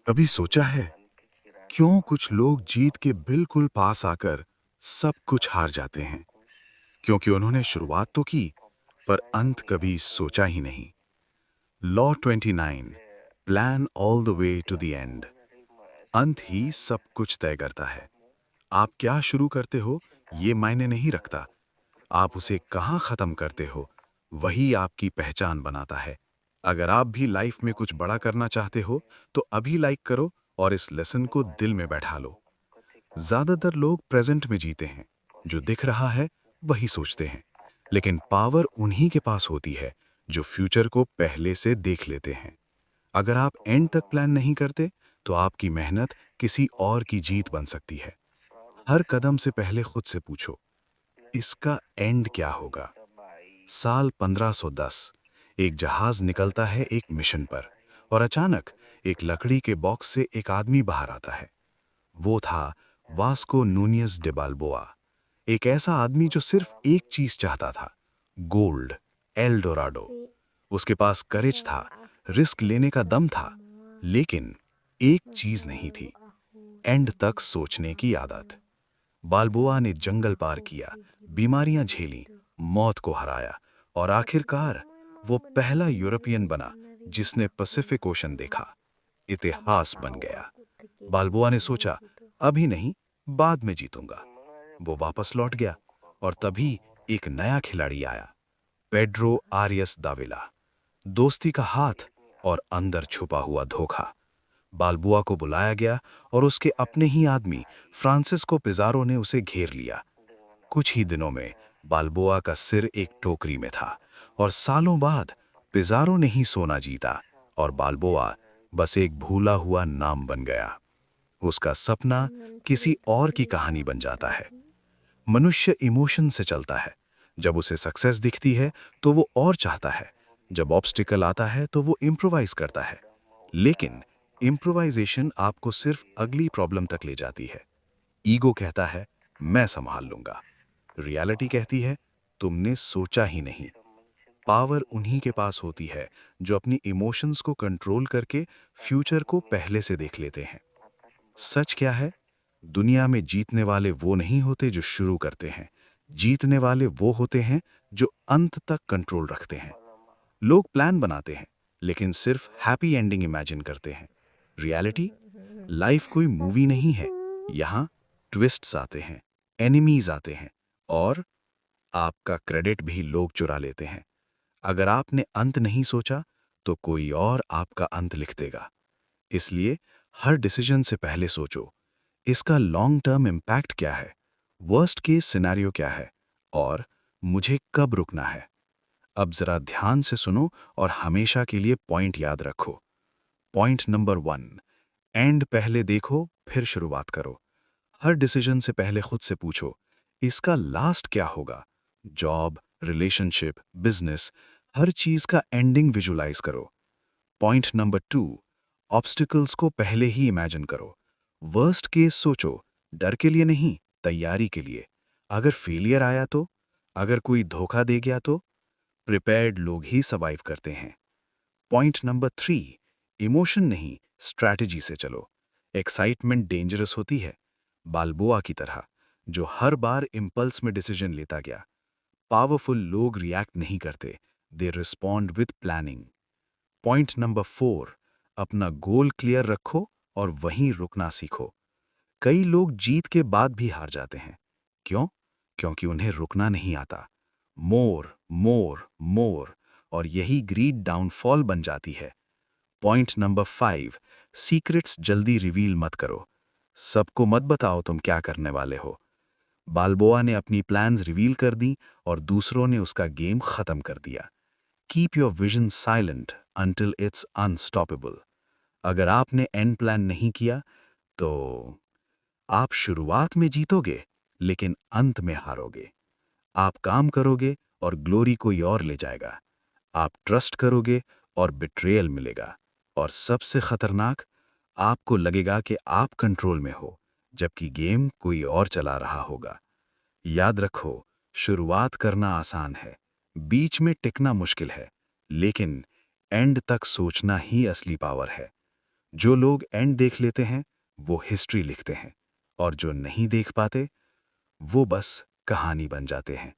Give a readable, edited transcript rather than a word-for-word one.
कभी सोचा है क्यों कुछ लोग जीत के बिल्कुल पास आकर सब कुछ हार जाते हैं? क्योंकि उन्होंने शुरुआत तो की, पर अंत कभी सोचा ही नहीं। Law 29, plan all the way to the end. अंत ही सब कुछ तय करता है। आप क्या शुरू करते हो, ये मायने नहीं रखता। आप उसे कहाँ खत्म करते हो, वही आपकी पहचान बनाता है। अगर आप भी लाइफ में कुछ बड़ा करना चाहते हो, तो अभी लाइक करो और इस लेसन को दिल में बैठा लो। ज्यादातर लोग प्रेजेंट में जीते हैं। जो दिख रहा है वही सोचते हैं। लेकिन पावर उन्हीं के पास होती है जो फ्यूचर को पहले से देख लेते हैं। अगर आप एंड तक प्लान नहीं करते, तो आपकी मेहनत किसी और की जीत बन सकती है। हर कदम से पहले खुद से पूछो, इसका एंड क्या होगा? साल 1510 एक जहाज निकलता है एक मिशन पर, और अचानक एक लकड़ी के बॉक्स से एक आदमी बाहर आता है। वो था वास्को नूनियस डे बाल्बोआ। एक ऐसा आदमी जो सिर्फ एक चीज चाहता था, गोल्ड, एल डोराडो। उसके पास करेज था, रिस्क लेने का दम था, लेकिन एक चीज नहीं थी, एंड तक सोचने की आदत। बाल्बोआ ने जंगल पार किया, बीमारियां झेली, मौत को हराया, और आखिरकार वो पहला यूरोपियन बना जिसने पैसिफिक ओशन देखा। इतिहास बन गया। बाल्बोआ ने सोचा, अभी नहीं, बाद में जीतूंगा। वो वापस लौट गया, और तभी एक नया खिलाड़ी आया, पेड्रो आरियस दाविला। दोस्ती का हाथ और अंदर छुपा हुआ धोखा। बाल्बोआ को बुलाया गया, और उसके अपने ही आदमी फ्रांसिस्को पिज़ारो ने उसे घेर लिया। कुछ ही दिनों में बाल्बोआ का सिर एक टोकरी में था, और सालों बाद पिज़ारो ने ही सोना जीता, और बाल्बोआ बस एक भूला हुआ नाम बन गया। उसका सपना किसी और की कहानी बन जाता है। मनुष्य इमोशन से चलता है। जब उसे सक्सेस दिखती है तो वो और चाहता है। जब ऑब्स्टिकल आता है तो वो इम्प्रोवाइज करता है। लेकिन इम्प्रोवाइजेशन आपको सिर्फ अगली प्रॉब्लम तक ले जाती है। ईगो कहता है, मैं संभाल लूंगा। रियलिटी कहती है, तुमने सोचा ही नहीं। पावर उन्हीं के पास होती है जो अपनी इमोशंस को कंट्रोल करके फ्यूचर को पहले से देख लेते हैं। सच क्या है? दुनिया में जीतने वाले वो नहीं होते जो शुरू करते हैं। जीतने वाले वो होते हैं जो अंत तक कंट्रोल रखते हैं। लोग प्लान बनाते हैं, लेकिन सिर्फ हैप्पी एंडिंग इमेजिन करते हैं। रियलिटी, लाइफ कोई मूवी नहीं है। यहाँ ट्विस्ट्स आते हैं, एनिमीज आते हैं, और आपका क्रेडिट भी लोग चुरा लेते हैं। अगर आपने अंत नहीं सोचा, तो कोई और आपका अंत लिख देगा। इसलिए हर डिसीजन से पहले सोचो, इसका लॉन्ग टर्म इम्पैक्ट क्या है, वर्स्ट केस सिनेरियो क्या है, और मुझे कब रुकना है। अब जरा ध्यान से सुनो और हमेशा के लिए पॉइंट याद रखो। पॉइंट नंबर 1, एंड पहले देखो फिर शुरुआत करो। हर डिसीजन से पहले खुद से पूछो, इसका लास्ट क्या होगा। जॉब, रिलेशनशिप, बिजनेस, हर चीज का एंडिंग विजुलाइज करो। पॉइंट नंबर 2, ऑब्स्टिकल्स को पहले ही इमेजिन करो। वर्स्ट केस सोचो, डर के लिए नहीं, तैयारी के लिए। अगर फेलियर आया तो, अगर कोई धोखा दे गया तो, प्रिपेयर्ड लोग ही सर्वाइव करते हैं। पॉइंट नंबर 3, इमोशन नहीं, स्ट्रैटेजी से चलो। एक्साइटमेंट डेंजरस होती है, बाल्बोआ की तरह, जो हर बार इम्पल्स में डिसीजन लेता गया। पावरफुल लोग रिएक्ट नहीं करते, they respond with planning. Point number 4, अपना गोल क्लियर रखो और वहीं रुकना सीखो। कई लोग जीत के बाद भी हार जाते हैं। क्यों? क्योंकि उन्हें रुकना नहीं आता। मोर, मोर, मोर, और यही ग्रीड डाउनफॉल बन जाती है। पॉइंट नंबर 5, सीक्रेट्स जल्दी रिवील मत करो। सबको मत बताओ तुम क्या करने वाले हो। बाल्बोआ ने अपनी प्लान्स रिवील कर दी, और दूसरों ने उसका गेम खत्म कर दिया। Keep your vision silent until it's unstoppable. अगर आपने एंड प्लान नहीं किया, तो आप शुरुआत में जीतोगे, लेकिन अंत में हारोगे। आप काम करोगे और ग्लोरी कोई और ले जाएगा। आप ट्रस्ट करोगे और बिट्रेयल मिलेगा। और सबसे खतरनाक, आपको लगेगा कि आप कंट्रोल में हो, जबकि गेम कोई और चला रहा होगा। याद रखो, शुरुआत करना आसान है, बीच में टिकना मुश्किल है, लेकिन एंड तक सोचना ही असली पावर है। जो लोग एंड देख लेते हैं वो हिस्ट्री लिखते हैं और जो नहीं देख पाते वो बस कहानी बन जाते हैं।